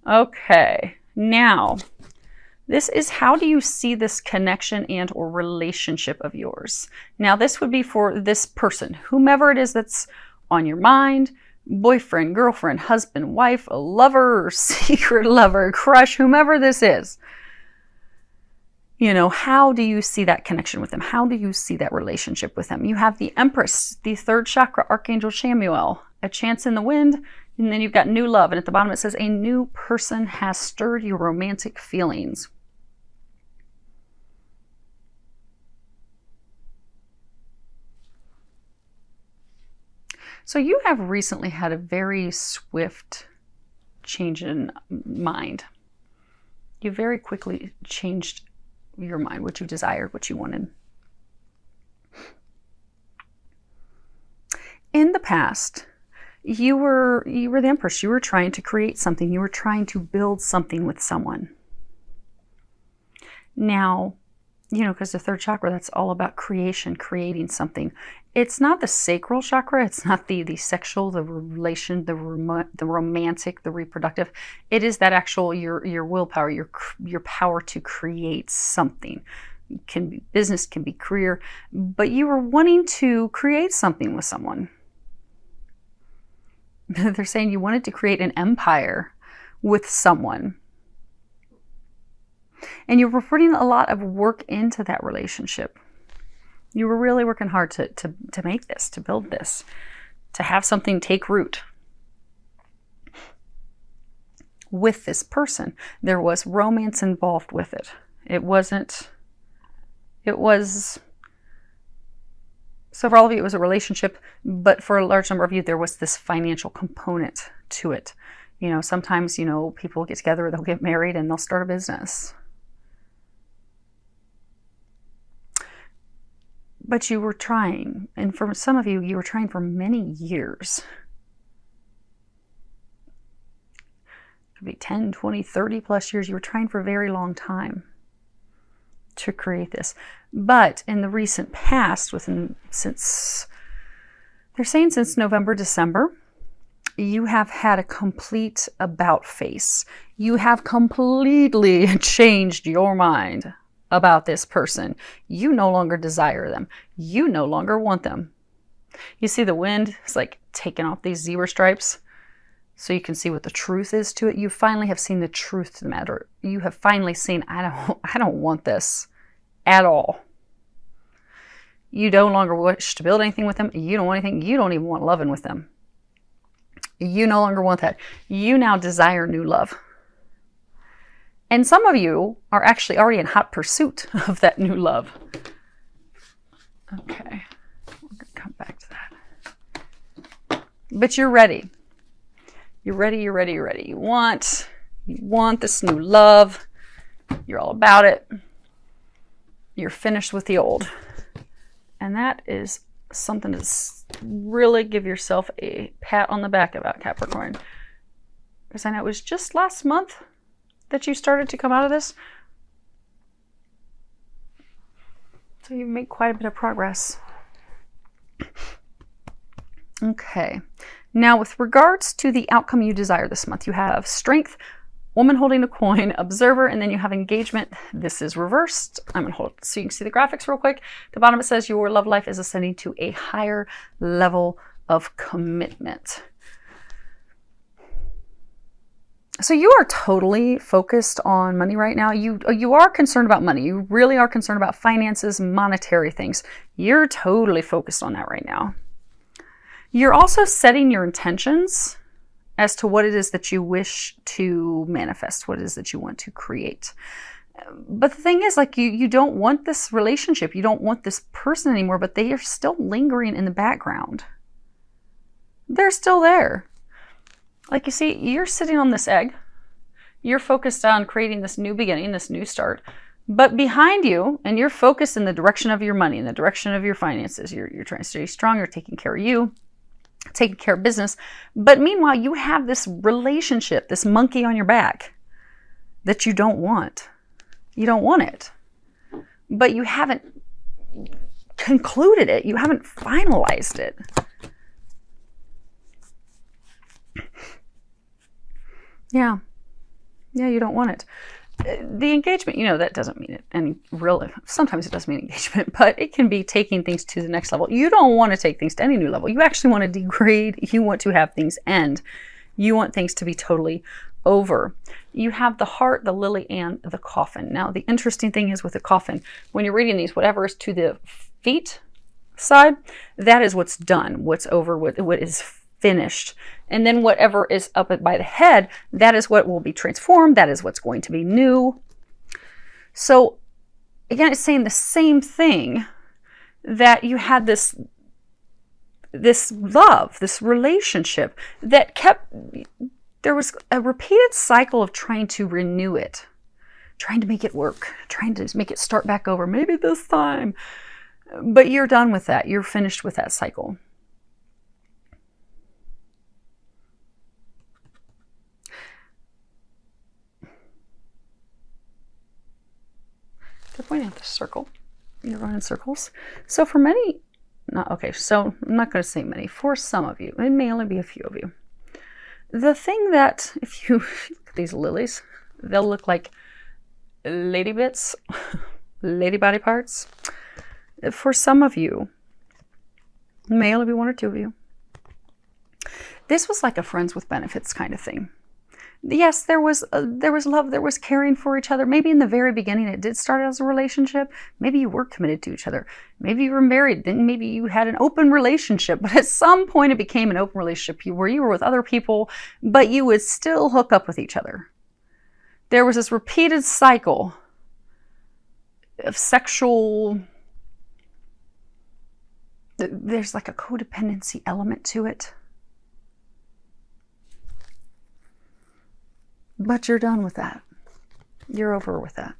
Okay, now this is how do you see this connection and or relationship of yours. Now this would be for this person, whomever it is that's on your mind, boyfriend, girlfriend, husband, wife, a lover, secret lover, crush, whomever this is. You know, how do you see that connection with them? How do you see that relationship with them? You have the Empress, the third chakra, Archangel Chamuel, a chance in the wind, and then you've got new love. And at the bottom it says, a new person has stirred your romantic feelings. So you have recently had a very swift change in mind. You very quickly changed your mind, what you desired, what you wanted. In the past, you were the Empress. You were trying to create something. You were trying to build something with someone. Now, you know, because the third chakra, that's all about creation, creating something. It's not the sacral chakra. It's not the sexual, the relation, the romantic, the reproductive. It is that actual, your willpower, your power to create something. It can be business, can be career, but you were wanting to create something with someone. They're saying you wanted to create an empire with someone. And you were putting a lot of work into that relationship. You were really working hard to make this, to build this, to have something take root. With this person, there was romance involved with it. It was, so for all of you, it was a relationship, but for a large number of you, there was this financial component to it. You know, sometimes, you know, people get together, they'll get married, and they'll start a business. But you were trying, and for some of you, you were trying for many years. It could be 10, 20, 30 plus years. You were trying for a very long time to create this. But in the recent past, since November, December, you have had a complete about face. You have completely changed your mind about this person. You no longer desire them. You no longer want them. You see the wind is like taking off these zebra stripes so you can see what the truth is to it. You finally have seen the truth to the matter. You have finally seen, I don't want this at all. You no longer wish to build anything with them. You don't want anything. You don't even want loving with them. You no longer want that. You now desire new love. And some of you are actually already in hot pursuit of that new love. Okay, we're going to come back to that. But you're ready. You're ready, you're ready, you're ready. You want this new love. You're all about it. You're finished with the old. And that is something to really give yourself a pat on the back about, Capricorn. Because I know it was just last month that you started to come out of this. So you've made quite a bit of progress. Okay. Now with regards to the outcome you desire this month, you have strength, woman holding a coin, observer, and then you have engagement. This is reversed. I'm going to hold it so you can see the graphics real quick. At the bottom it says your love life is ascending to a higher level of commitment. So you are totally focused on money right now. You are concerned about money. You really are concerned about finances, monetary things. You're totally focused on that right now. You're also setting your intentions as to what it is that you wish to manifest, what it is that you want to create. But the thing is, like, you don't want this relationship. You don't want this person anymore, but they are still lingering in the background. They're still there. Like, you see, you're sitting on this egg. You're focused on creating this new beginning, this new start. But behind you, and you're focused in the direction of your money, in the direction of your finances. You're trying to stay strong. You're taking care of you, taking care of business. But meanwhile, you have this relationship, this monkey on your back that you don't want. You don't want it. But you haven't concluded it. You haven't finalized it. Yeah. Yeah, you don't want it. The engagement, that doesn't mean it any real. Sometimes it does mean engagement, but it can be taking things to the next level. You don't want to take things to any new level. You actually want to degrade. You want to have things end. You want things to be totally over. You have the heart, the lily, and the coffin. Now, the interesting thing is with the coffin, when you're reading these, whatever is to the feet side, that is what's done, what's over, what is finished. And then whatever is up by the head, that is what will be transformed. That is what's going to be new. So again, it's saying the same thing, that you had this love, this relationship that there was a repeated cycle of trying to renew it, trying to make it work, trying to make it start back over, maybe this time. But you're done with that. You're finished with that cycle. They're pointing out the circle. You're running circles. So for many, so I'm not going to say many. For some of you, it may only be a few of you. The thing that, if you look at these lilies, they'll look like lady bits, lady body parts. For some of you, it may only be one or two of you, this was like a friends with benefits kind of thing. Yes, there was love, there was caring for each other. Maybe in the very beginning it did start as a relationship. Maybe you were committed to each other. Maybe you were married. Then maybe you had an open relationship. But at some point it became an open relationship where you were with other people, but you would still hook up with each other. There was this repeated cycle of sexual... There's like a codependency element to it. But you're done with that. You're over with that.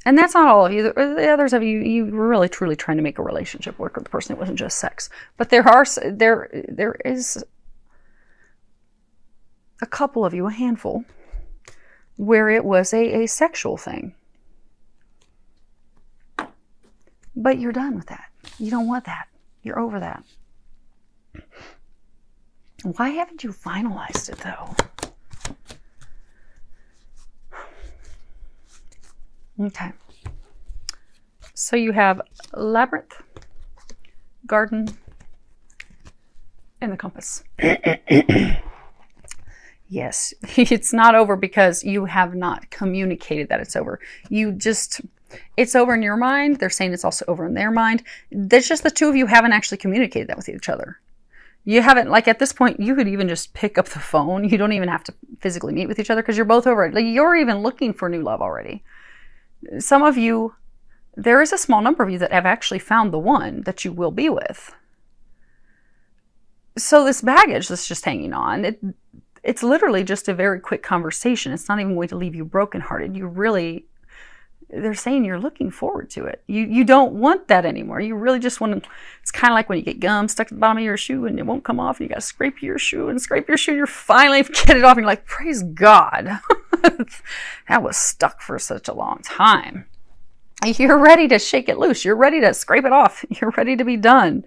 And that's not all of you. The others of you, you were really truly trying to make a relationship work with the person. It wasn't just sex. But there is a couple of you, a handful, where it was a sexual thing. But you're done with that. You don't want that. You're over that. Why haven't you finalized it, though? Okay. So you have labyrinth, garden, and the compass. Yes, it's not over because you have not communicated that it's over. It's over in your mind. They're saying it's also over in their mind. There's just the two of you haven't actually communicated that with each other. You haven't, like at this point, you could even just pick up the phone. You don't even have to physically meet with each other because you're both over it. Like you're even looking for new love already. Some of you, there is a small number of you that have actually found the one that you will be with. So this baggage that's just hanging on, it's literally just a very quick conversation. It's not even going to leave you brokenhearted. They're saying you're looking forward to it. You don't want that anymore. You really just want to, it's kind of like when you get gum stuck at the bottom of your shoe and it won't come off and you got to scrape your shoe and you're finally get it off and you're like, praise God. That was stuck for such a long time. You're ready to shake it loose. You're ready to scrape it off. You're ready to be done.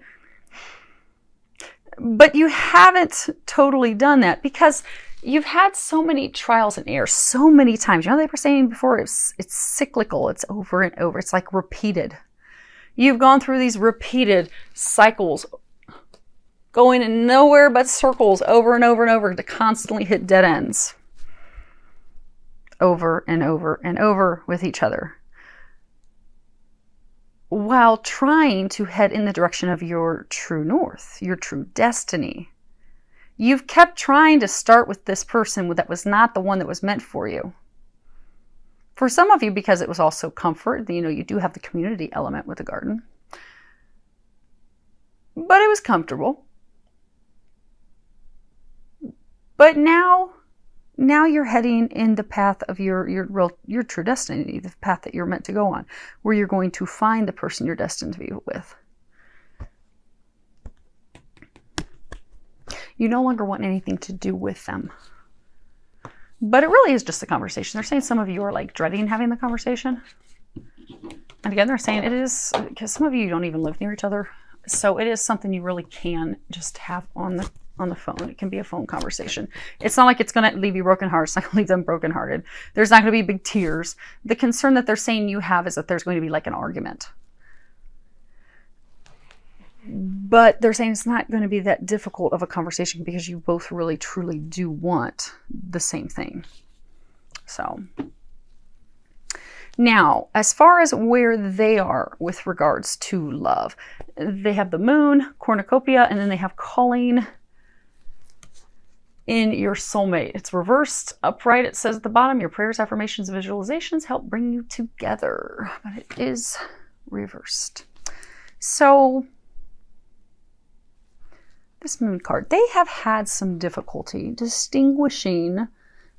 But you haven't totally done that because you've had so many trials and errors so many times. You know, they were saying before it's cyclical. It's over and over. It's like repeated. You've gone through these repeated cycles, going in nowhere but circles over and over and over to constantly hit dead ends. Over and over and over with each other. While trying to head in the direction of your true north, your true destiny. You've kept trying to start with this person that was not the one that was meant for you. For some of you, because it was also comfort, you do have the community element with the garden. But it was comfortable. But now you're heading in the path of your true destiny, the path that you're meant to go on, where you're going to find the person you're destined to be with. You no longer want anything to do with them. But it really is just a conversation. They're saying some of you are like dreading having the conversation. And again, they're saying it is, because some of you don't even live near each other. So it is something you really can just have on on the phone. It can be a phone conversation. It's not like it's going to leave you brokenhearted. It's not going to leave them brokenhearted. There's not going to be big tears. The concern that they're saying you have is that there's going to be like an argument. But they're saying it's not going to be that difficult of a conversation because you both really, truly do want the same thing. So now, as far as where they are with regards to love, they have the moon, cornucopia, and then they have calling in your soulmate. It's reversed. Upright, it says at the bottom, your prayers, affirmations, and visualizations help bring you together. But it is reversed. So this moon card, they have had some difficulty distinguishing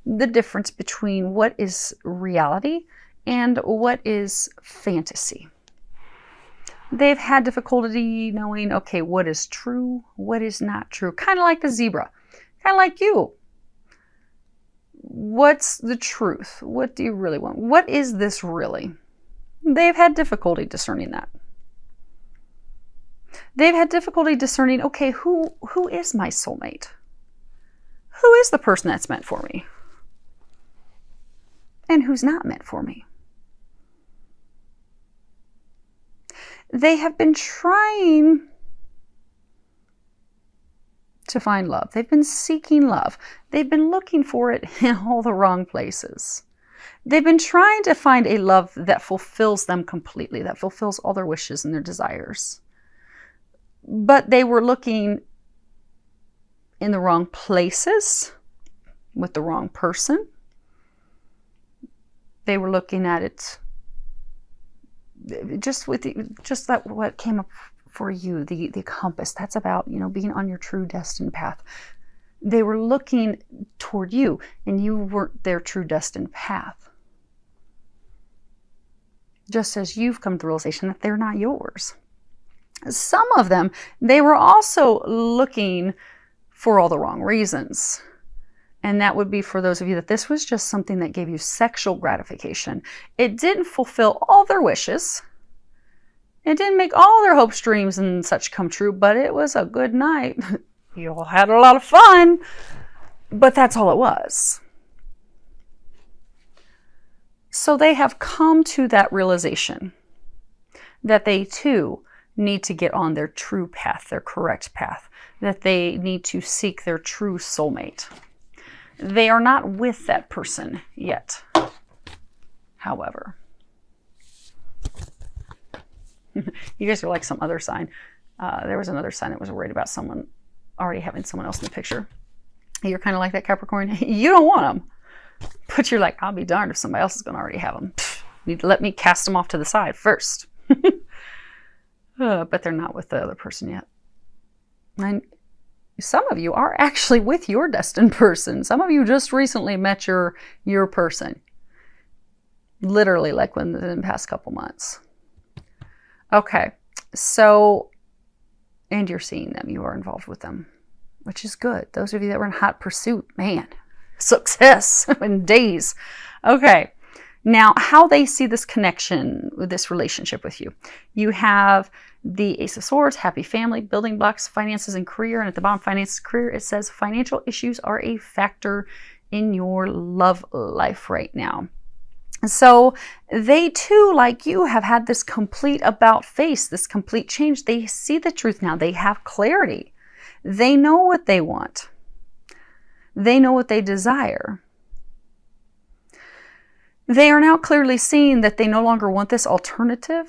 the difference between what is reality and what is fantasy. They've had difficulty knowing, okay, what is true, what is not true. Kind of like the zebra, kind of like you. What's the truth? What do you really want? What is this really? They've had difficulty discerning that. They've had difficulty discerning, okay, who is my soulmate? Who is the person that's meant for me? And who's not meant for me? They have been trying to find love. They've been seeking love. They've been looking for it in all the wrong places. They've been trying to find a love that fulfills them completely, that fulfills all their wishes and their desires. But they were looking in the wrong places with the wrong person. They were looking at it just that what came up for you, the compass. That's about, being on your true destined path. They were looking toward you, and you weren't their true destined path. Just as you've come to the realization that they're not yours. Some of them, they were also looking for all the wrong reasons. And that would be for those of you that this was just something that gave you sexual gratification. It didn't fulfill all their wishes. It didn't make all their hopes, dreams, and such come true, but it was a good night. You all had a lot of fun, but that's all it was. So they have come to that realization that they too need to get on their true path, their correct path, that they need to seek their true soulmate. They are not with that person yet, however. You guys are like some other sign. There was another sign that was worried about someone already having someone else in the picture. You're kind of like that, Capricorn. You don't want them. But you're like, I'll be darned if somebody else is going to already have them. You need to let me cast them off to the side first. But they're not with the other person yet. And some of you are actually with your destined person. Some of you just recently met your person. Literally, like within the past couple months. Okay, so, and you're seeing them. You are involved with them, which is good. Those of you that were in hot pursuit, man, success in days. Okay, now how they see this connection with this relationship with you. You have the Ace of Swords, happy family, building blocks, finances, and career. And at the bottom, finances, career, it says financial issues are a factor in your love life right now. So they too, like you, have had this complete about face, this complete change. They see the truth now. They have clarity. They know what they want. They know what they desire. They are now clearly seeing that they no longer want this alternative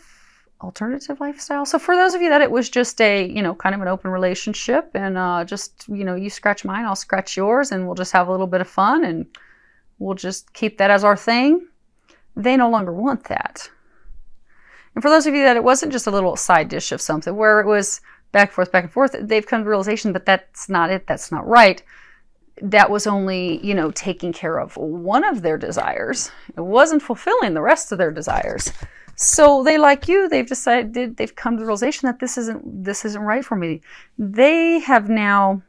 lifestyle. So for those of you that it was just a, kind of an open relationship and just, you scratch mine, I'll scratch yours, and we'll just have a little bit of fun and we'll just keep that as our thing. They no longer want that. And for those of you that it wasn't just a little side dish of something where it was back and forth, they've come to the realization, but that's not it. That's not right. That was only, taking care of one of their desires. It wasn't fulfilling the rest of their desires. So they, like you, they've come to the realization that this isn't right for me. They have now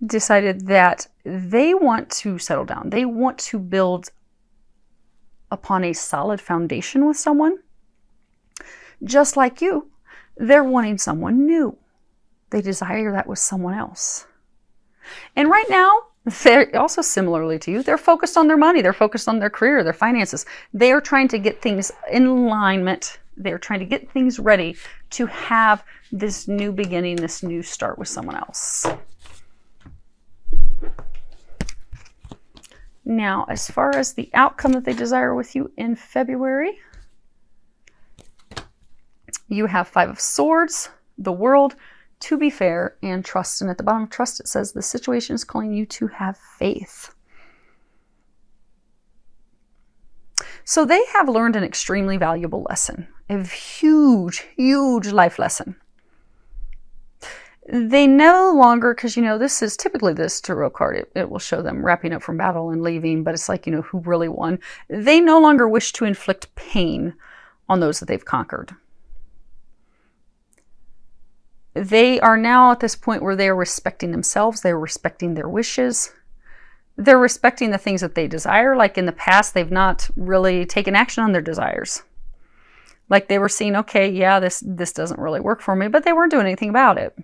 decided that they want to settle down. They want to build upon a solid foundation with someone. Just like you, they're wanting someone new. They desire that with someone else. And right now, they're also similarly to you, they're focused on their money, they're focused on their career, their finances. They are trying to get things in alignment. They're trying to get things ready to have this new beginning, this new start with someone else. Now, as far as the outcome that they desire with you in February, you have 5 of Swords, the World, to be fair, and trust. And at the bottom of trust, it says the situation is calling you to have faith. So they have learned an extremely valuable lesson, a huge, huge life lesson. They no longer, because this is typically this tarot card, it will show them wrapping up from battle and leaving, but it's like, who really won. They no longer wish to inflict pain on those that they've conquered. They are now at this point where they are respecting themselves, they're respecting their wishes, they're respecting the things that they desire. Like in the past, they've not really taken action on their desires. Like they were seeing, okay, yeah, this doesn't really work for me, but they weren't doing anything about it.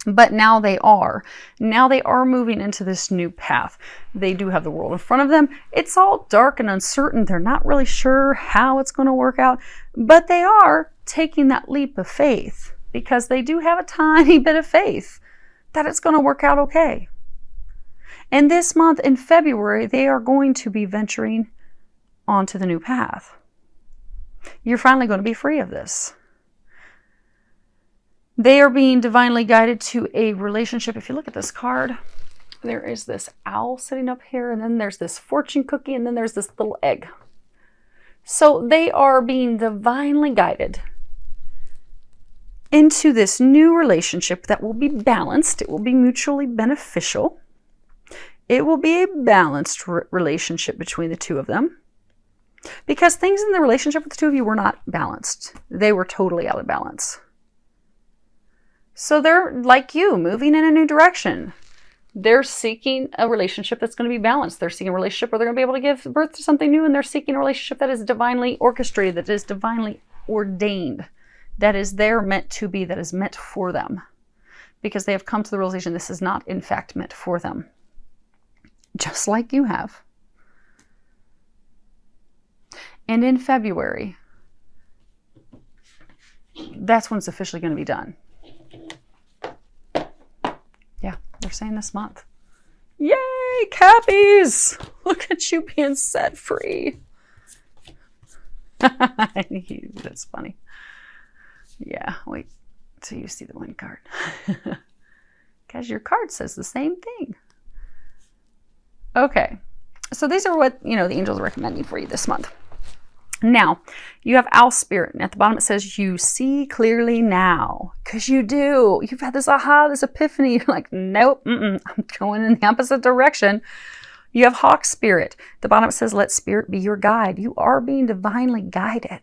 But now they are. Now they are moving into this new path. They do have the world in front of them. It's all dark and uncertain. They're not really sure how it's going to work out, but they are taking that leap of faith because they do have a tiny bit of faith that it's going to work out okay. And this month in February, they are going to be venturing onto the new path. You're finally going to be free of this. They are being divinely guided to a relationship. If you look at this card, there is this owl sitting up here, and then there's this fortune cookie, and then there's this little egg. So they are being divinely guided into this new relationship that will be balanced. It will be mutually beneficial. It will be a balanced relationship between the two of them. Because things in the relationship with the two of you were not balanced. They were totally out of balance. So they're, like you, moving in a new direction. They're seeking a relationship that's going to be balanced. They're seeking a relationship where they're going to be able to give birth to something new, and they're seeking a relationship that is divinely orchestrated, that is divinely ordained, that is there meant to be, that is meant for them. Because they have come to the realization this is not, in fact, meant for them. Just like you have. And in February, that's when it's officially going to be done. Yeah, they're saying this month. Yay, Cappies! Look at you being set free. That's funny. Yeah, wait till you see the one card. Because your card says the same thing. Okay, so these are what, the angels are recommending for you this month. Now, you have Owl Spirit, and at the bottom it says, you see clearly now. Because you do. You've had this aha, this epiphany. You're like, nope, I'm going in the opposite direction. You have Hawk Spirit. At the bottom it says, let Spirit be your guide. You are being divinely guided.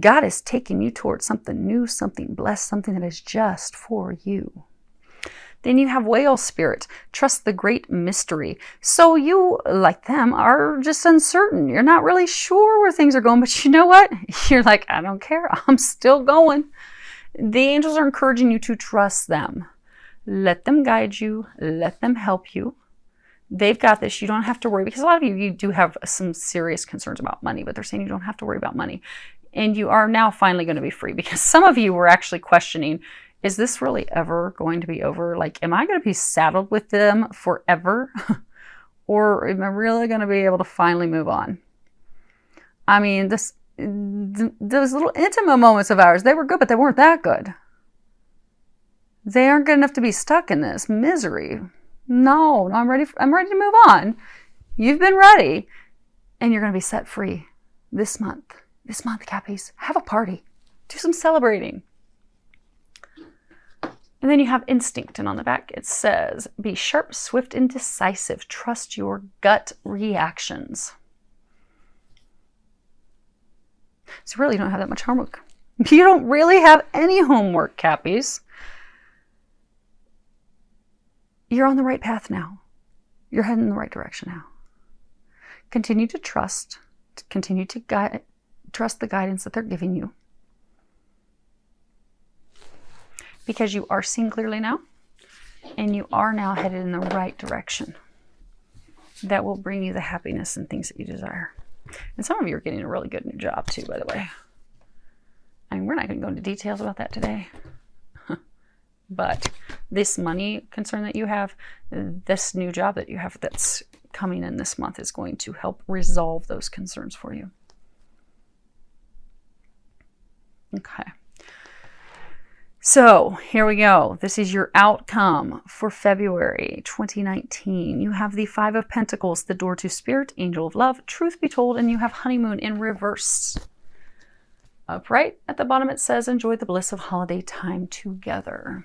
God is taking you towards something new, something blessed, something that is just for you. Then you have Whale Spirit. Trust the great mystery. So you, like them, are just uncertain. You're not really sure where things are going, but you know what? You're like, I don't care. I'm still going. The angels are encouraging you to trust them. Let them guide you. Let them help you. They've got this. You don't have to worry, because a lot of you do have some serious concerns about money, but they're saying you don't have to worry about money. And you are now finally going to be free, because some of you were actually questioning, is this really ever going to be over? Like, am I going to be saddled with them forever? Or am I really going to be able to finally move on? I mean, those little intimate moments of ours, they were good, but they weren't that good. They aren't good enough to be stuck in this misery. No, I'm ready to move on. You've been ready, and you're going to be set free this month. This month, Cappies, have a party. Do some celebrating. And then you have Instinct, and on the back it says, be sharp, swift, and decisive. Trust your gut reactions. So really, you don't have that much homework. You don't really have any homework, Cappies. You're on the right path now. You're heading in the right direction now. Continue to trust. Continue to trust the guidance that they're giving you. because you are seeing clearly now, and you are now headed in the right direction. That will bring you the happiness and things that you desire. And some of you are getting a really good new job too, by the way. I mean, we're not going to go into details about that today. But this money concern that you have, this new job that you have that's coming in this month is going to help resolve those concerns for you. Okay. So here we go. This is your outcome for February 2019. You have the Five of Pentacles, the Door to Spirit, Angel of Love, Truth Be Told, and you have Honeymoon in reverse. Upright at the bottom it says, enjoy the bliss of holiday time together.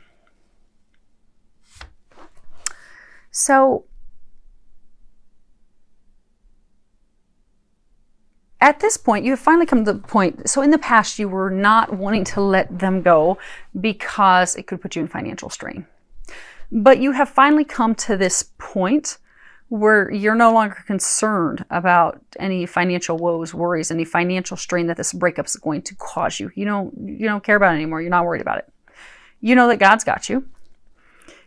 So at this point, you have finally come to the point. So in the past, you were not wanting to let them go because it could put you in financial strain. But you have finally come to this point where you're no longer concerned about any financial woes, worries, any financial strain that this breakup is going to cause you. You don't care about it anymore. You're not worried about it. You know that God's got you.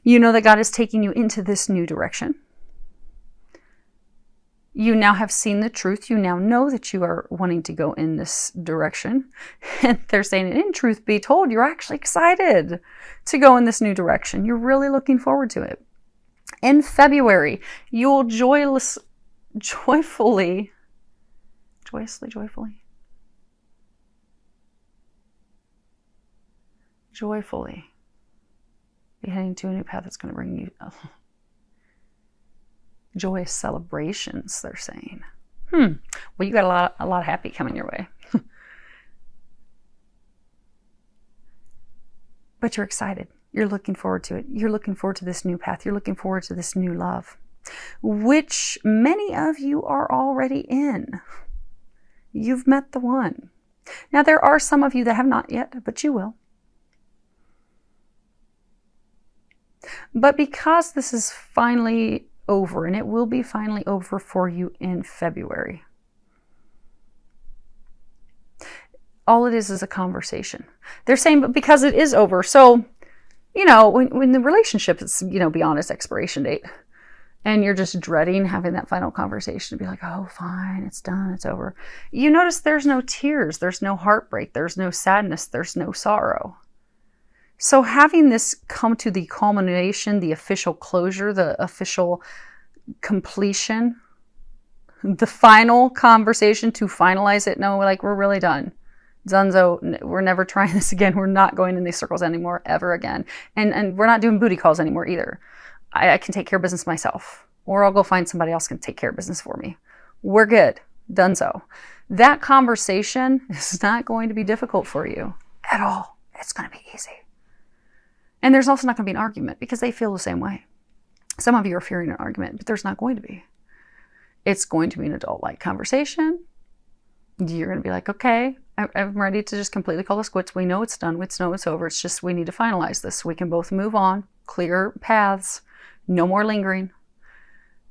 You know that God is taking you into this new direction. You now have seen the truth. You now know that you are wanting to go in this direction. And they're saying, in truth be told, you're actually excited to go in this new direction. You're really looking forward to it. In February, you will joyously be heading to a new path that's going to bring you joyous celebrations, they're saying. Well, you got a lot of happy coming your way. But you're excited. You're looking forward to it. You're looking forward to this new path. You're looking forward to this new love, which many of you are already in. You've met the one. Now, there are some of you that have not yet, but you will. But because this is finally over, and it will be finally over for you in February, all it is a conversation. They're saying, but because it is over, so, when the relationship is, beyond its expiration date, and you're just dreading having that final conversation to be like, oh, fine, it's done, it's over. You notice there's no tears, there's no heartbreak, there's no sadness, there's no sorrow. So having this come to the culmination, the official closure, the official completion, the final conversation to finalize it, no, we're really done. Dunzo, we're never trying this again. We're not going in these circles anymore, ever again. And we're not doing booty calls anymore either. I can take care of business myself, or I'll go find somebody else who can take care of business for me. We're good. Dunzo. That conversation is not going to be difficult for you at all. It's going to be easy. And there's also not going to be an argument because they feel the same way. Some of you are fearing an argument, but there's not going to be. It's going to be an adult-like conversation. You're going to be like, okay, I'm ready to just completely call this quits. We know it's done. We know it's over. It's just we need to finalize this so we can both move on, clear paths, no more lingering.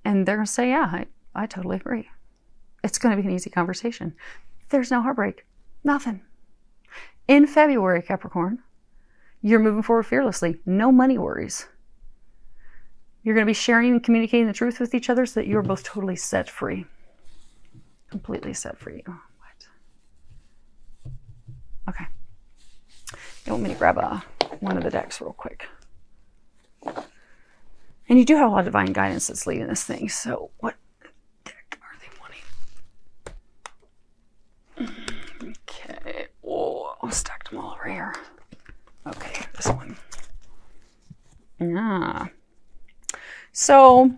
And they're going to say, yeah, I totally agree. It's going to be an easy conversation. There's no heartbreak. Nothing. In February, Capricorn, you're moving forward fearlessly. No money worries. You're going to be sharing and communicating the truth with each other so that you're both totally set free. Completely set free. What? Okay. You want me to grab one of the decks real quick. And you do have a lot of divine guidance that's leading this thing. So what deck are they wanting? Okay. Oh, I'll stack them all over here. Okay, this one. So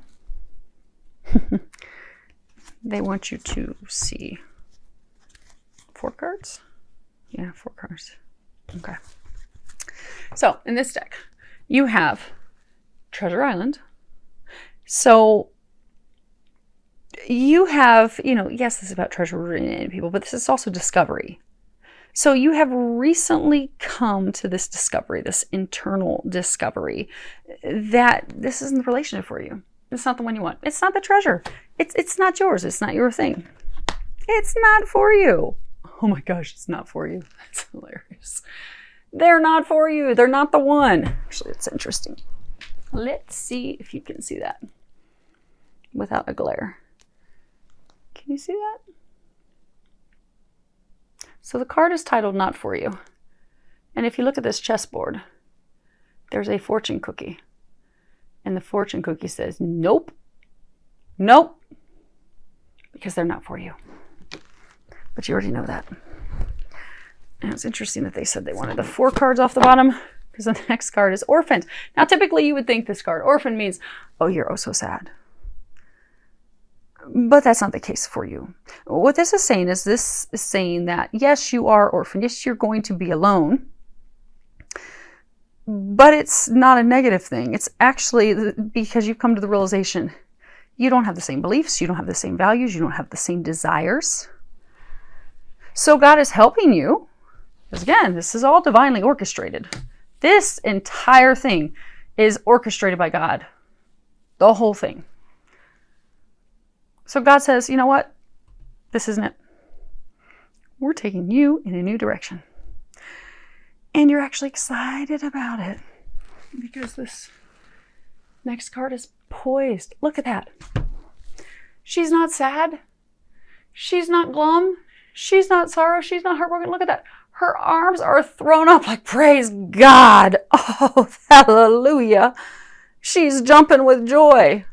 they want you to see 4 cards. Yeah, 4 cards. Okay. So in this deck, you have Treasure Island. So you have, yes, this is about treasure and people, but this is also discovery. So you have recently come to this discovery, this internal discovery, that this isn't the relationship for you. It's not the one you want. It's not the treasure. It's not yours. It's not your thing. It's not for you. Oh my gosh, it's not for you. That's hilarious. They're not for you. They're not the one. Actually, it's interesting. Let's see if you can see that without a glare. Can you see that? So the card is titled Not For You. And if you look at this chessboard, there's a fortune cookie. And the fortune cookie says, nope, nope, because they're not for you. But you already know that. And it's interesting that they said they wanted the 4 cards off the bottom, because the next card is orphaned. Now, typically you would think this card, orphan, means, oh, you're oh so sad. But that's not the case for you. What this is saying that, yes, you are orphaned. Yes, you're going to be alone. But it's not a negative thing. It's actually because you've come to the realization you don't have the same beliefs, you don't have the same values, you don't have the same desires. So God is helping you. Because again, this is all divinely orchestrated. This entire thing is orchestrated by God. The whole thing. So God says, you know what? This isn't it. We're taking you in a new direction. And you're actually excited about it. Because this next card is poised. Look at that. She's not sad. She's not glum. She's not sorrow. She's not heartbroken. Look at that. Her arms are thrown up like, praise God. Oh, hallelujah. She's jumping with joy.